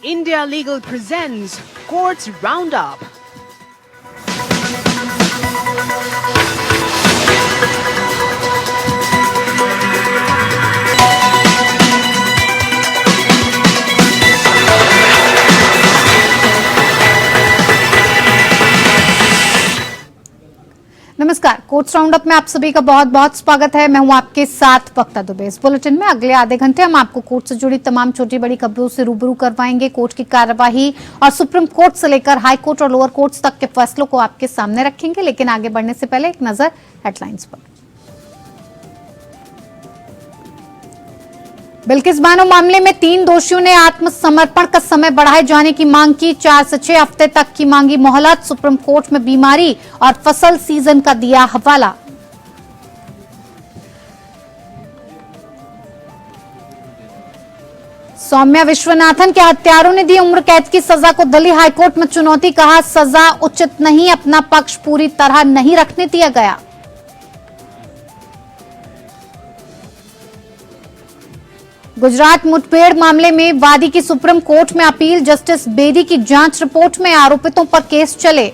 India Legal presents Courts Roundup. नमस्कार, courts roundup में आप सभी का बहुत बहुत स्वागत है। मैं हूं आपके साथ वक्ता दुबे। इस बुलेटिन में अगले आधे घंटे हम आपको कोर्ट से जुड़ी तमाम छोटी बड़ी खबरों से रूबरू करवाएंगे। कोर्ट की कार्यवाही और सुप्रीम कोर्ट से लेकर हाई कोर्ट और लोअर कोर्ट्स तक के फैसलों को आपके सामने रखेंगे। लेकिन आगे बढ़ने से पहले एक नजर हेडलाइंस पर। बिल्किस बानो मामले में 3 दोषियों ने आत्मसमर्पण का समय बढ़ाए जाने की मांग की। 4 से 6 हफ्ते तक की मांगी मोहलत। सुप्रीम कोर्ट में बीमारी और फसल सीजन का दिया हवाला। सौम्या विश्वनाथन के हत्यारों ने दी उम्र कैद की सजा को दिल्ली हाईकोर्ट में चुनौती। कहा सजा उचित नहीं, अपना पक्ष पूरी तरह नहीं रखने दिया गया। गुजरात मुठभेड़ मामले में वादी की सुप्रीम कोर्ट में अपील। जस्टिस बेदी की जांच रिपोर्ट में आरोपितों पर केस चले।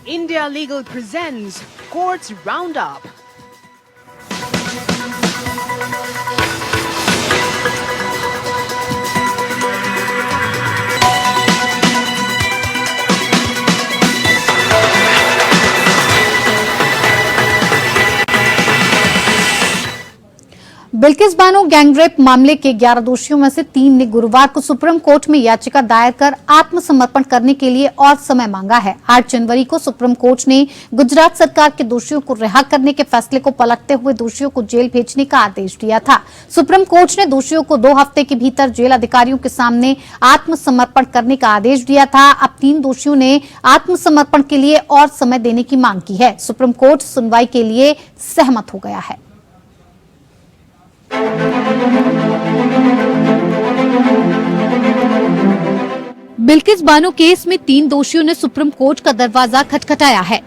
India Legal presents Courts Roundup. Bilkis Bano gangrape मामले के 11 दोषियों में से 3 ने गुरुवार को सुप्रीम कोर्ट में याचिका दायर कर आत्मसमर्पण करने के लिए और समय मांगा है। 8 जनवरी को सुप्रीम कोर्ट ने गुजरात सरकार के दोषियों को रिहा करने के फैसले को पलटते हुए दोषियों को जेल भेजने का आदेश दिया था। सुप्रीम कोर्ट ने दोषियों को 2 हफ्ते के भीतर जेल अधिकारियों के सामने आत्मसमर्पण करने का आदेश दिया था। अब 3 दोषियों ने आत्मसमर्पण के लिए और समय देने की मांग की है। सुप्रीम कोर्ट सुनवाई के लिए सहमत हो गया है। बिल्किस बानो केस में 3 दोषियों ने सुप्रीम कोर्ट का दरवाजा खटखटाया है।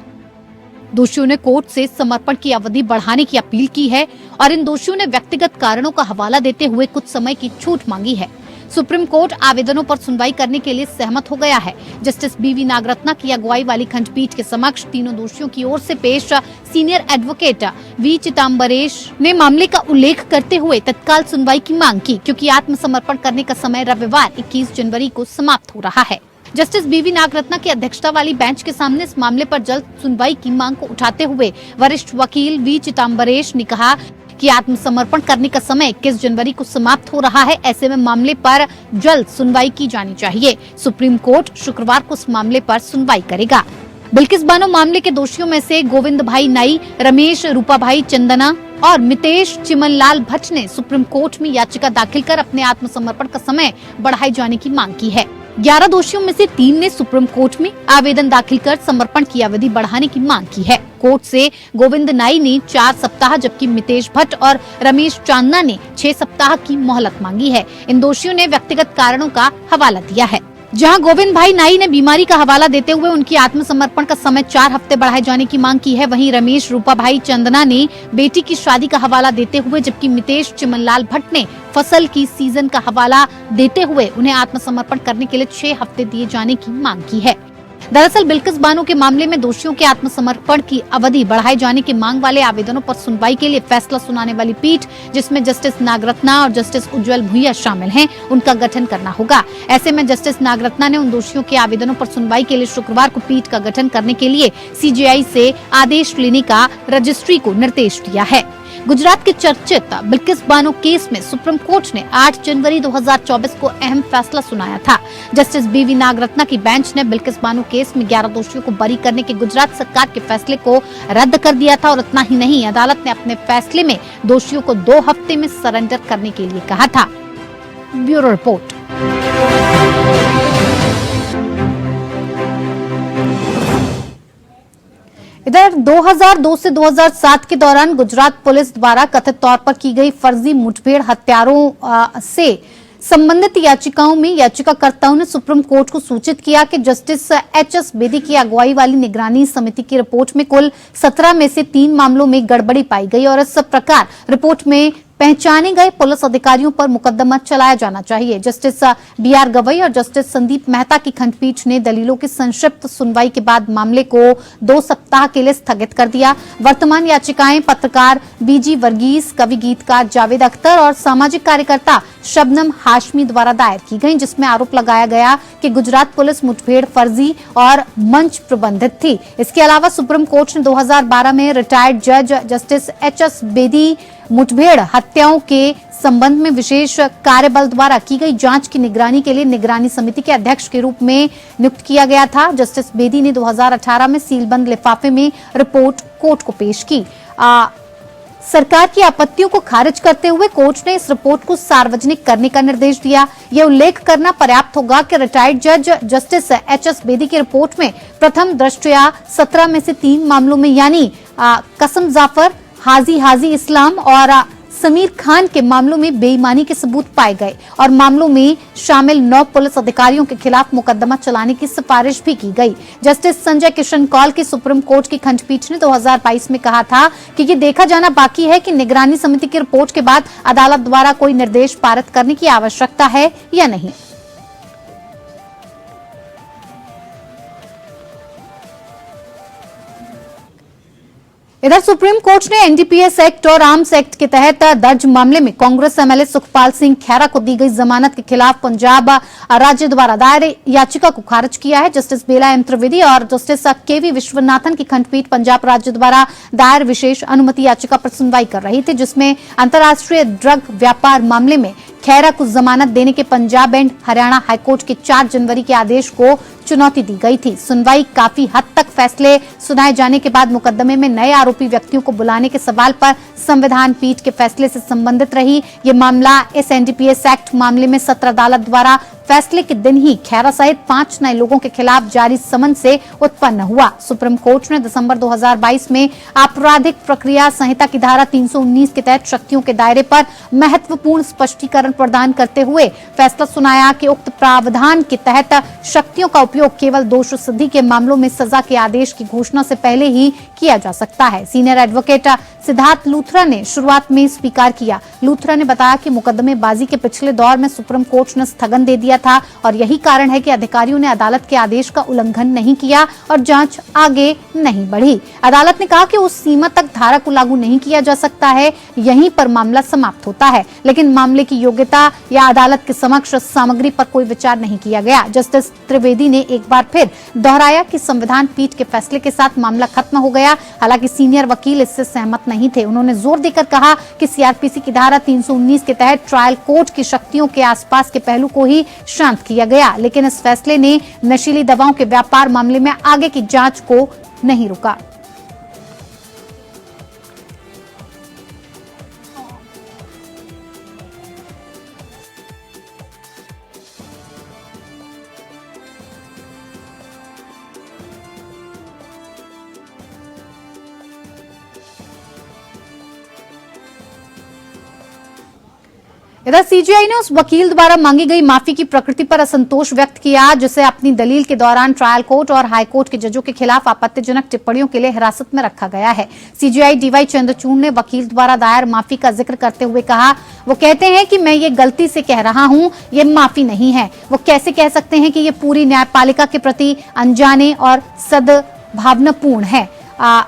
दोषियों ने कोर्ट से समर्पण की अवधि बढ़ाने की अपील की है और इन दोषियों ने व्यक्तिगत कारणों का हवाला देते हुए कुछ समय की छूट मांगी है। सुप्रीम कोर्ट आवेदनों पर सुनवाई करने के लिए सहमत हो गया है। जस्टिस बीवी नागरत्ना की अगुवाई वाली खंडपीठ के समक्ष तीनों दोषियों की ओर से पेश सीनियर एडवोकेट वी चिदम्बरेश ने मामले का उल्लेख करते हुए तत्काल सुनवाई की मांग की, क्योंकि आत्मसमर्पण करने का समय रविवार 21 जनवरी को समाप्त हो रहा है। जस्टिस बीवी नागरत्ना की अध्यक्षता वाली बेंच के सामने इस मामले पर जल्द सुनवाई की मांग को उठाते हुए वरिष्ठ वकील वी चिदम्बरेश ने कहा कि आत्मसमर्पण करने का समय 21 जनवरी को समाप्त हो रहा है। ऐसे में मामले पर जल्द सुनवाई की जानी चाहिए। सुप्रीम कोर्ट शुक्रवार को इस मामले पर सुनवाई करेगा। बिल्किस बानो मामले के दोषियों में से गोविंद भाई नाई, रमेश रूपाभाई चंदना और मितेश चिमनलाल भट्ट ने सुप्रीम कोर्ट में याचिका दाखिल कर अपने आत्मसमर्पण का समय बढ़ाए जाने की मांग की है। 11 दोषियों में से 3 ने सुप्रीम कोर्ट में आवेदन दाखिल कर समर्पण की अवधि बढ़ाने की मांग की है। कोर्ट से गोविंद नाई ने 4 सप्ताह जबकि मितेश भट्ट और रमेश चांदना ने 6 सप्ताह की मोहलत मांगी है। इन दोषियों ने व्यक्तिगत कारणों का हवाला दिया है। जहां गोविंद भाई नाई ने बीमारी का हवाला देते हुए उनकी आत्मसमर्पण का समय 4 हफ्ते बढ़ाए जाने की मांग की है, वहीं रमेश रूपाभाई चंदना ने बेटी की शादी का हवाला देते हुए, जबकि मितेश चिमनलाल भट्ट ने फसल की सीजन का हवाला देते हुए उन्हें आत्मसमर्पण करने के लिए 6 हफ्ते दिए जाने की मांग की है। दरअसल बिल्किस बानो के मामले में दोषियों के आत्मसमर्पण की अवधि बढ़ाए जाने की मांग वाले आवेदनों पर सुनवाई के लिए फैसला सुनाने वाली पीठ, जिसमें जस्टिस नागरत्ना और जस्टिस उज्जवल भुइया शामिल हैं, उनका गठन करना होगा। ऐसे में जस्टिस नागरत्ना ने उन दोषियों के आवेदनों पर सुनवाई के लिए शुक्रवार को पीठ का गठन करने के लिए सीजेआई से आदेश लेने का रजिस्ट्री को निर्देश दिया है। गुजरात के चर्चित बिल्किस बानो केस में सुप्रीम कोर्ट ने 8 जनवरी 2024 को अहम फैसला सुनाया था। जस्टिस बीवी नागरत्ना की बेंच ने बिल्किस बानो केस में 11 दोषियों को बरी करने के गुजरात सरकार के फैसले को रद्द कर दिया था और इतना ही नहीं, अदालत ने अपने फैसले में दोषियों को 2 हफ्ते में सरेंडर करने के लिए कहा था। Bureau report. इधर 2002 से 2007 के दौरान गुजरात पुलिस द्वारा कथित तौर पर की गई फर्जी मुठभेड़ हत्यारों से संबंधित याचिकाओं में याचिकाकर्ताओं ने सुप्रीम कोर्ट को सूचित किया कि जस्टिस एच.एस. बेदी की अगुवाई वाली निगरानी समिति की रिपोर्ट में कुल 17 में से 3 मामलों में गड़बड़ी पाई गई और इस प्रकार रिपोर्ट में पहचाने गए पुलिस अधिकारियों पर मुकदमा चलाया जाना चाहिए। Justice B R. गवई और जस्टिस संदीप मेहता की खंडपीठ ने दलीलों की संक्षिप्त सुनवाई के बाद मामले को 2 सप्ताह के लिए स्थगित कर दिया। वर्तमान याचिकाएं पत्रकार बीजी वर्गीस, कवि गीतकार जावेद अख्तर और सामाजिक कार्यकर्ता शबनम हाशमी द्वारा दायर की गईं, जिसमें आरोप लगाया गया कि गुजरात पुलिस मुठभेड़ फर्जी और मंच प्रबंधित थी। इसके अलावा सुप्रीम कोर्ट ने 2012 में रिटायर्ड जज जस्टिस एच.एस. बेदी मुठभेड़ हत्याओं के संबंध में विशेष कार्यबल द्वारा की गई जांच की निगरानी के लिए निगरानी समिति के अध्यक्ष के रूप में नियुक्त किया गया था। जस्टिस बेदी ने 2018 में सीलबंद लिफाफे में रिपोर्ट कोर्ट को पेश की। सरकार की आपत्तियों को खारिज करते हुए कोर्ट ने इस रिपोर्ट को सार्वजनिक करने का निर्देश दिया। यह उल्लेख करना पर्याप्त होगा कि रिटायर्ड जज जस्टिस एच.एस. बेदी की रिपोर्ट में प्रथम दृष्टया 17 में से 3 मामलों में यानी कसम जाफर, हाजी इस्लाम और समीर खान के मामलों में बेईमानी के सबूत पाए गए और मामलों में शामिल 9 पुलिस अधिकारियों के खिलाफ मुकदमा चलाने की सिफारिश भी की गई। जस्टिस संजय किशन कौल की सुप्रीम कोर्ट की खंडपीठ ने 2022 में कहा था कि ये देखा जाना बाकी है कि निगरानी समिति की रिपोर्ट के बाद अदालत द्वारा कोई निर्देश पारित करने की आवश्यकता है या नहीं। इधर सुप्रीम कोर्ट ने एनडीपीएस एक्ट और आर्म्स एक्ट के तहत दर्ज मामले में कांग्रेस एमएलए सुखपाल सिंह खैरा को दी गई जमानत के खिलाफ पंजाब राज्य द्वारा दायर याचिका को खारिज किया है। जस्टिस बेला एम त्रिवेदी और जस्टिस के.वी. विश्वनाथन की खंडपीठ पंजाब राज्य द्वारा दायर विशेष अनुमति याचिका पर सुनवाई कर रही थी, जिसमें अंतर्राष्ट्रीय ड्रग व्यापार मामले में खैरा को जमानत देने के पंजाब एंड हरियाणा हाईकोर्ट के 4 जनवरी के आदेश को चुनौती दी गई थी। सुनवाई काफी हद तक फैसले सुनाए जाने के बाद मुकदमे में नए आरोपी व्यक्तियों को बुलाने के सवाल पर संविधान पीठ के फैसले से संबंधित रही। ये मामला इस एनडीपीएस एक्ट मामले में सत्र अदालत द्वारा फैसले के दिन ही खैरा सहित 5 नए लोगों के खिलाफ जारी समन से उत्पन्न हुआ। सुप्रीम कोर्ट ने दिसंबर 2022 में आपराधिक प्रक्रिया संहिता की धारा 319 के तहत शक्तियों के दायरे पर महत्वपूर्ण स्पष्टीकरण प्रदान करते हुए फैसला सुनाया कि उक्त प्रावधान के तहत शक्तियों का उपयोग केवल दोष सिद्धि के मामलों में सजा के आदेश की घोषणा से पहले ही किया जा सकता है। सीनियर एडवोकेट सिद्धार्थ लूथरा ने शुरुआत में स्वीकार किया। लूथरा ने बताया कि मुकदमेबाजी के पिछले दौर में सुप्रीम कोर्ट ने स्थगन दे दिया था और यही कारण है कि अधिकारियों ने अदालत के आदेश का उल्लंघन नहीं किया और जांच आगे नहीं बढ़ी। अदालत ने कहा कि उस सीमा तक धारा को लागू नहीं किया जा सकता है, यहीं पर मामला समाप्त होता है, लेकिन मामले की योग्यता या अदालत के समक्ष सामग्री पर कोई विचार नहीं किया गया। जस्टिस त्रिवेदी ने एक बार फिर दोहराया कि संविधान पीठ के फैसले के साथ मामला खत्म हो गया। हालांकि सीनियर वकील इससे सहमत नहीं थे। उन्होंने जोर देकर कहा कि सीआरपीसी की धारा 319 के तहत ट्रायल कोर्ट की शक्तियों के आसपास के पहलू को ही शांत किया गया, लेकिन इस फैसले ने नशीली दवाओं के व्यापार मामले में आगे की जांच को नहीं रोका। इधर सीजीआई ने उस वकील द्वारा मांगी गई माफी की प्रकृति पर असंतोष व्यक्त किया, जिसे अपनी दलील के दौरान ट्रायल कोर्ट और हाई कोर्ट के जजों के खिलाफ आपत्तिजनक टिप्पणियों के लिए हिरासत में रखा गया है। सीजीआई डीवाई चंद्रचूड़ ने वकील द्वारा दायर माफी का जिक्र करते हुए कहा, वो कहते हैं कि मैं ये गलती से कह रहा हूं, ये माफी नहीं है। वो कैसे कह सकते हैं कि ये पूरी न्यायपालिका के प्रति अनजाने और सद्भावनापूर्ण है।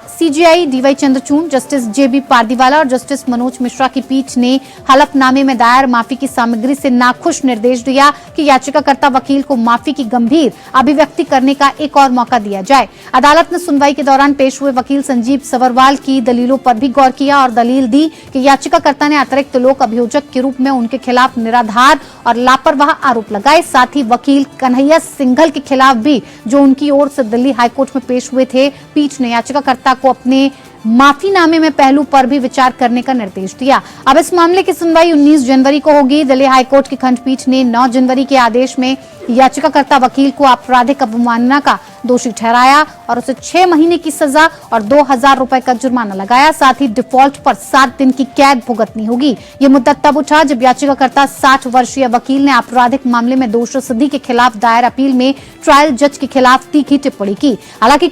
सीजीआई डीवाई चंद्रचूड़, जस्टिस जेबी पारदीवाला और जस्टिस मनोज मिश्रा की पीठ ने हलफनामे में दायर माफी की सामग्री से नाखुश निर्देश दिया कि याचिकाकर्ता वकील को माफी की गंभीर अभिव्यक्ति करने का एक और मौका दिया जाए। अदालत ने सुनवाई के दौरान पेश हुए वकील संजीव सवरवाल की दलीलों पर भी गौर किया और दलील दी कि याचिकाकर्ता ने अतिरिक्त लोक अभियोजक के रूप में उनके खिलाफ निराधार और लापरवाह आरोप लगाए। साथ ही वकील कन्हैया सिंघल के खिलाफ भी, जो उनकी ओर से दिल्ली हाईकोर्ट में पेश हुए थे, पीठ ने याचिकाकर्ता को अपने माफीनामे में पहलू पर भी विचार करने का निर्देश दिया। अब इस मामले की सुनवाई 19 जनवरी को होगी। दिल्ली हाईकोर्ट की खंडपीठ ने 9 जनवरी के आदेश में याचिकाकर्ता वकील को आपराधिक अवमानना का दोषी ठहराया और उसे 6 महीने की सजा और 2000 रुपए का जुर्माना लगाया। साथ ही डिफॉल्ट पर 7 दिन की कैद भुगतनी होगी। ये मुद्दा तब उठा जब याचिकाकर्ता 60 वर्षीय वकील ने आपराधिक मामले में दोषी सिद्धि के खिलाफ दायर अपील में ट्रायल जज के खिलाफ तीखी टिप्पणी की। हालांकि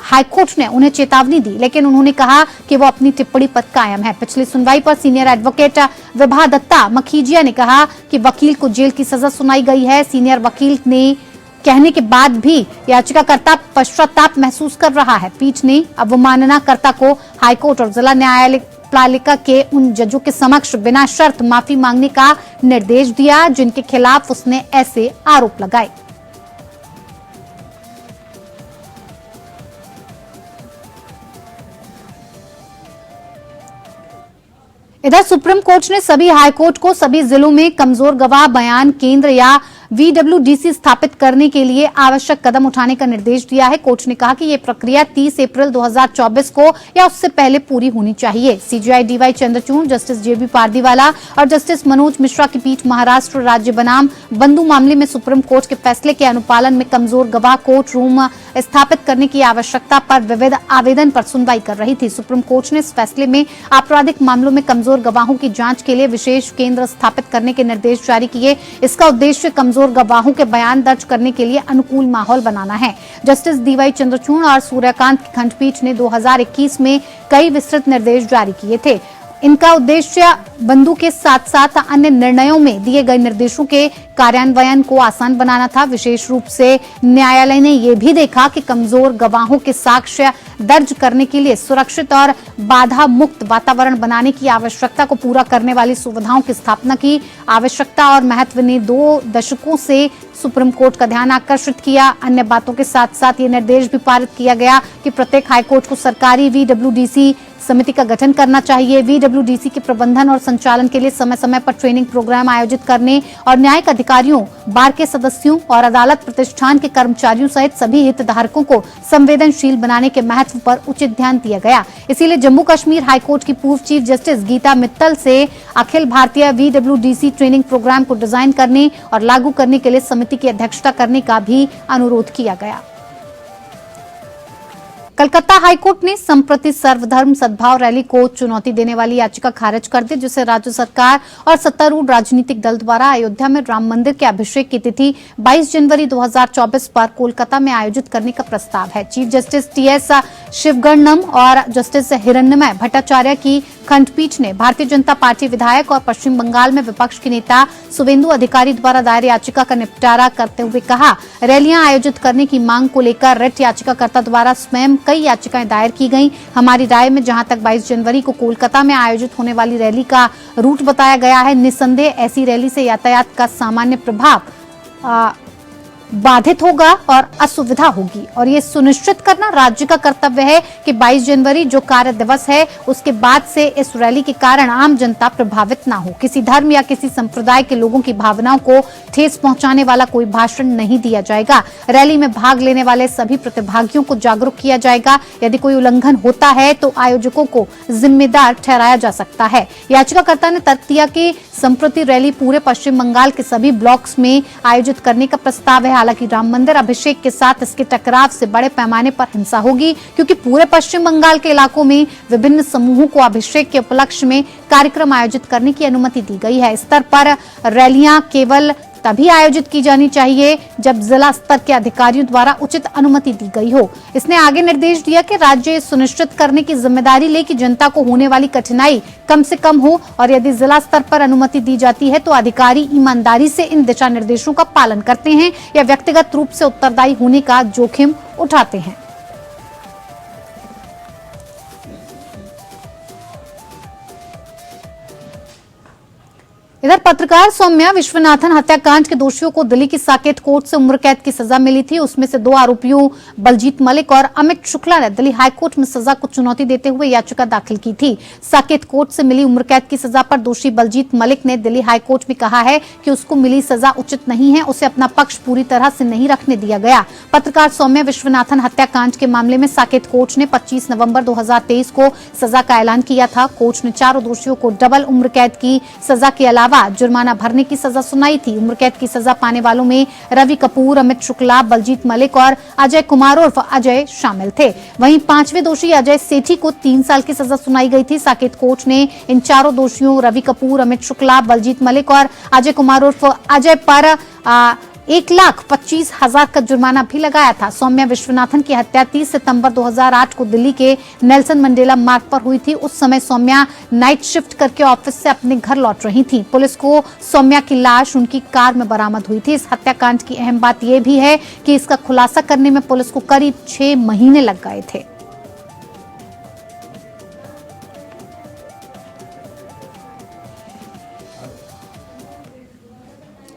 हाईकोर्ट ने उन्हें चेतावनी दी, लेकिन उन्होंने कहा कि वो अपनी टिप्पणी पर कायम है। पिछली सुनवाई पर सीनियर एडवोकेट विभा दत्ता मखीजिया ने कहा कि वकील को जेल की सजा सुनाई गई है। सीनियर वकील ने कहने के बाद भी याचिकाकर्ता पश्चाताप महसूस कर रहा है। पीठ ने अवमाननाकर्ता को हाईकोर्ट और जिला न्यायालय पालिका के उन जजों के समक्ष बिना शर्त माफी मांगने का निर्देश दिया जिनके खिलाफ उसने ऐसे आरोप लगाए। इधर सुप्रीम कोर्ट ने सभी हाईकोर्ट को सभी जिलों में कमजोर गवाह बयान केंद्र या VWDC स्थापित करने के लिए आवश्यक कदम उठाने का निर्देश दिया है। कोर्ट ने कहा कि यह प्रक्रिया 30 अप्रैल 2024 को या उससे पहले पूरी होनी चाहिए। CJI DY Chandrachud, justice JB Pardiwala और जस्टिस मनोज मिश्रा की पीठ महाराष्ट्र राज्य बनाम बंधु मामले में सुप्रीम कोर्ट के फैसले के अनुपालन में कमजोर गवाह कोर्ट रूम स्थापित करने की आवश्यकता पर विविध आवेदन पर सुनवाई कर रही थी। सुप्रीम कोर्ट ने इस फैसले में आपराधिक मामलों में कमजोर गवाहों की जांच के लिए विशेष केंद्र स्थापित करने के निर्देश जारी किए। इसका उद्देश्य कमजोर गवाहों के बयान दर्ज करने के लिए अनुकूल माहौल बनाना है। जस्टिस DY चंद्रचूड़ और सूर्यकांत की खंडपीठ ने 2021 में कई विस्तृत निर्देश जारी किए थे। इनका उद्देश्य बंधु के साथ साथ अन्य निर्णयों में दिए गए निर्देशों के कार्यान्वयन को आसान बनाना था। विशेष रूप से न्यायालय ने यह भी देखा कि कमजोर गवाहों के साक्ष्य दर्ज करने के लिए सुरक्षित और बाधा मुक्त वातावरण बनाने की आवश्यकता को पूरा करने वाली सुविधाओं की स्थापना की आवश्यकता और महत्व ने 2 दशकों से सुप्रीम कोर्ट का ध्यान आकर्षित किया। अन्य बातों के साथ साथ ये निर्देश भी पारित किया गया कि प्रत्येक हाईकोर्ट को सरकारी VWDC समिति का गठन करना चाहिए। VWDC के प्रबंधन और संचालन के लिए समय समय पर ट्रेनिंग प्रोग्राम आयोजित करने और न्यायिक अधिकारियों, बार के सदस्यों और अदालत प्रतिष्ठान के कर्मचारियों सहित सभी हितधारकों को संवेदनशील बनाने के महत्व पर उचित ध्यान दिया गया। इसीलिए जम्मू कश्मीर हाईकोर्ट की पूर्व चीफ जस्टिस गीता मित्तल से Akhil Bharatiya VWDC training programme को डिजाइन करने और लागू करने के लिए समिति की अध्यक्षता करने का भी अनुरोध किया गया। कलकत्ता हाईकोर्ट ने संप्रति सर्वधर्म सद्भाव रैली को चुनौती देने वाली याचिका खारिज कर दी, जिसे राज्य सरकार और सत्तारूढ़ राजनीतिक दल द्वारा अयोध्या में राम मंदिर के अभिषेक की तिथि 22 जनवरी 2024 पर कोलकाता में आयोजित करने का प्रस्ताव है। चीफ जस्टिस TS शिवगणम और जस्टिस हिरण्मय भट्टाचार्य की खंडपीठ ने भारतीय जनता पार्टी विधायक और पश्चिम बंगाल में विपक्ष के नेता शुवेंदु अधिकारी द्वारा दायर याचिका का निपटारा करते हुए कहा, रैलियां आयोजित करने की मांग को लेकर रिट याचिकाकर्ता द्वारा स्वयं कई याचिकाएं दायर की गईं। हमारी राय में जहां तक 22 जनवरी को कोलकाता में आयोजित होने वाली रैली का रूट बताया गया है, निस्संदेह ऐसी रैली से यातायात का सामान्य प्रभाव बाधित होगा और असुविधा होगी और ये सुनिश्चित करना राज्य का कर्तव्य है कि 22 जनवरी जो कार्य दिवस है उसके बाद से इस रैली के कारण आम जनता प्रभावित ना हो। किसी धर्म या किसी संप्रदाय के लोगों की भावनाओं को ठेस पहुंचाने वाला कोई भाषण नहीं दिया जाएगा। रैली में भाग लेने वाले सभी प्रतिभागियों को जागरूक किया जाएगा। यदि कोई उल्लंघन होता है तो आयोजकों को जिम्मेदार ठहराया जा सकता है। याचिकाकर्ता ने तर्क दिया कि संप्रति रैली पूरे पश्चिम बंगाल के सभी ब्लॉक्स में आयोजित करने का प्रस्ताव है। हालांकि राम मंदिर अभिषेक के साथ इसके टकराव से बड़े पैमाने पर हिंसा होगी, क्योंकि पूरे पश्चिम बंगाल के इलाकों में विभिन्न समूहों को अभिषेक के उपलक्ष्य में कार्यक्रम आयोजित करने की अनुमति दी गई है। इस स्तर पर रैलियां केवल तभी आयोजित की जानी चाहिए जब जिला स्तर के अधिकारियों द्वारा उचित अनुमति दी गई हो। इसने आगे निर्देश दिया कि राज्य सुनिश्चित करने की जिम्मेदारी ले कि जनता को होने वाली कठिनाई कम से कम हो और यदि जिला स्तर पर अनुमति दी जाती है तो अधिकारी ईमानदारी से इन दिशा निर्देशों का पालन करते हैं या व्यक्तिगत रूप से उत्तरदायी होने का जोखिम उठाते हैं। इधर पत्रकार सौम्या विश्वनाथन हत्याकांड के दोषियों को दिल्ली की साकेत कोर्ट से उम्र कैद की सजा मिली थी। उसमें से 2 आरोपियों बलजीत मलिक और अमित शुक्ला ने दिल्ली हाईकोर्ट में सजा को चुनौती देते हुए याचिका दाखिल की थी। साकेत कोर्ट से मिली उम्र कैद की सजा पर दोषी बलजीत मलिक ने दिल्ली हाईकोर्ट में कहा है कि उसको मिली सजा उचित नहीं है, उसे अपना पक्ष पूरी तरह से नहीं रखने दिया गया। पत्रकार सौम्या विश्वनाथन हत्याकांड के मामले में साकेत कोर्ट ने 25 नवंबर 2023 को सजा का ऐलान किया था। कोर्ट ने चारों दोषियों को डबल उम्र कैद की सजा के अलावा अलावा जुर्माना भरने की सजा सुनाई थी। उम्र कैद की सजा पाने वालों में रवि कपूर, अमित शुक्ला, बलजीत मलिक और अजय कुमार उर्फ अजय शामिल थे। वहीं 5वें दोषी अजय सेठी को 3 साल की सजा सुनाई गई थी। साकेत कोर्ट ने इन चारों दोषियों रवि कपूर, अमित शुक्ला, बलजीत मलिक और अजय कुमार उर्फ अजय पर 1,25,000 का जुर्माना भी लगाया था। सौम्या विश्वनाथन की हत्या 30 सितंबर 2008 को दिल्ली के नेल्सन मंडेला मार्ग पर हुई थी। उस समय सौम्या नाइट शिफ्ट करके ऑफिस से अपने घर लौट रही थी। पुलिस को सौम्या की लाश उनकी कार में बरामद हुई थी। इस हत्याकांड की अहम बात यह भी है कि इसका खुलासा करने में पुलिस को करीब 6 महीने लग गए थे।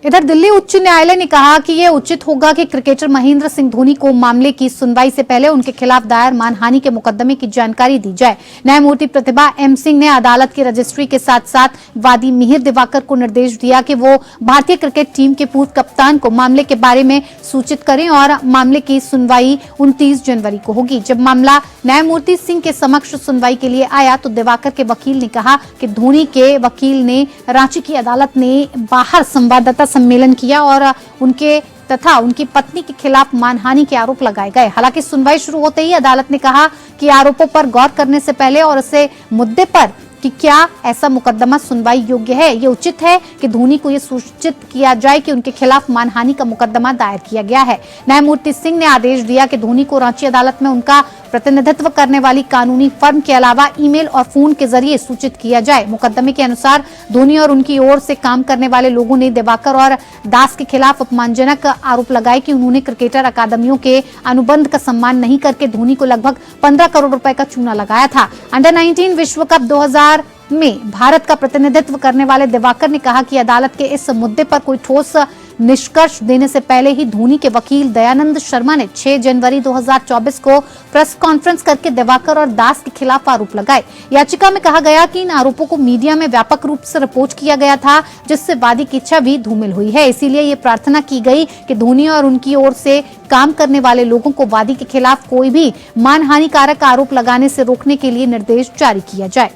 इधर दिल्ली उच्च न्यायालय ने कहा कि यह उचित होगा कि क्रिकेटर महेंद्र सिंह धोनी को मामले की सुनवाई से पहले उनके खिलाफ दायर मानहानि के मुकदमे की जानकारी दी जाए। न्यायमूर्ति प्रतिभा एम सिंह ने अदालत की रजिस्ट्री के साथ साथ वादी मिहिर दिवाकर को निर्देश दिया कि वो भारतीय क्रिकेट टीम के पूर्व कप्तान को मामले के बारे में सूचित करें और मामले की सुनवाई 29 जनवरी को होगी। जब मामला न्यायमूर्ति सिंह के समक्ष सुनवाई के लिए आया तो दिवाकर के वकील ने कहा कि धोनी के वकील ने रांची की अदालत ने बाहर संवाददाता सम्मेलन किया और उनके तथा उनकी पत्नी के खिलाफ मानहानि के आरोप लगाए गए। हालांकि सुनवाई शुरू होते ही अदालत ने कहा कि आरोपों पर गौर करने से पहले और इसे मुद्दे पर कि क्या ऐसा मुकदमा सुनवाई योग्य है, ये उचित है कि धोनी को ये सूचित किया जाए कि उनके खिलाफ मानहानि का मुकदमा दायर किया गया है। न्यायमूर्ति सिंह ने आदेश दिया कि धोनी को रांची अदालत में उनका प्रतिनिधित्व करने वाली कानूनी फर्म के अलावा ईमेल और फोन के जरिए सूचित किया जाए। मुकदमे के अनुसार धोनी और उनकी ओर से काम करने वाले लोगों ने दिवाकर और दास के खिलाफ अपमानजनक आरोप लगाए कि उन्होंने क्रिकेटर अकादमियों के अनुबंध का सम्मान नहीं करके धोनी को लगभग 15 करोड़ रुपए का चूना लगाया था। अंडर 19 विश्व कप 2000 में भारत का प्रतिनिधित्व करने वाले दिवाकर ने कहा कि अदालत के इस मुद्दे पर कोई ठोस निष्कर्ष देने से पहले ही धोनी के वकील दयानंद शर्मा ने 6 जनवरी 2024 को प्रेस कॉन्फ्रेंस करके दिवाकर और दास के खिलाफ आरोप लगाए। याचिका में कहा गया कि इन आरोपों को मीडिया में व्यापक रूप से रिपोर्ट किया गया था, जिससे वादी की इच्छा भी धूमिल हुई है। इसीलिए ये प्रार्थना की गई कि धोनी और उनकी ओर से काम करने वाले लोगों को वादी के खिलाफ कोई भी मानहानिकारक आरोप लगाने से रोकने के लिए निर्देश जारी किया जाए।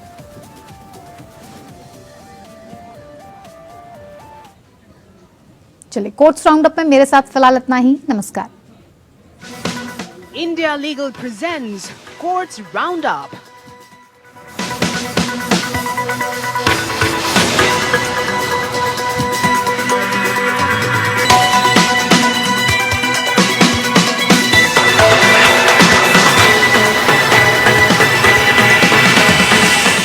चलिए कोर्ट्स राउंड अप में मेरे साथ फिलहाल इतना ही। नमस्कार। India Legal presents Courts Roundup.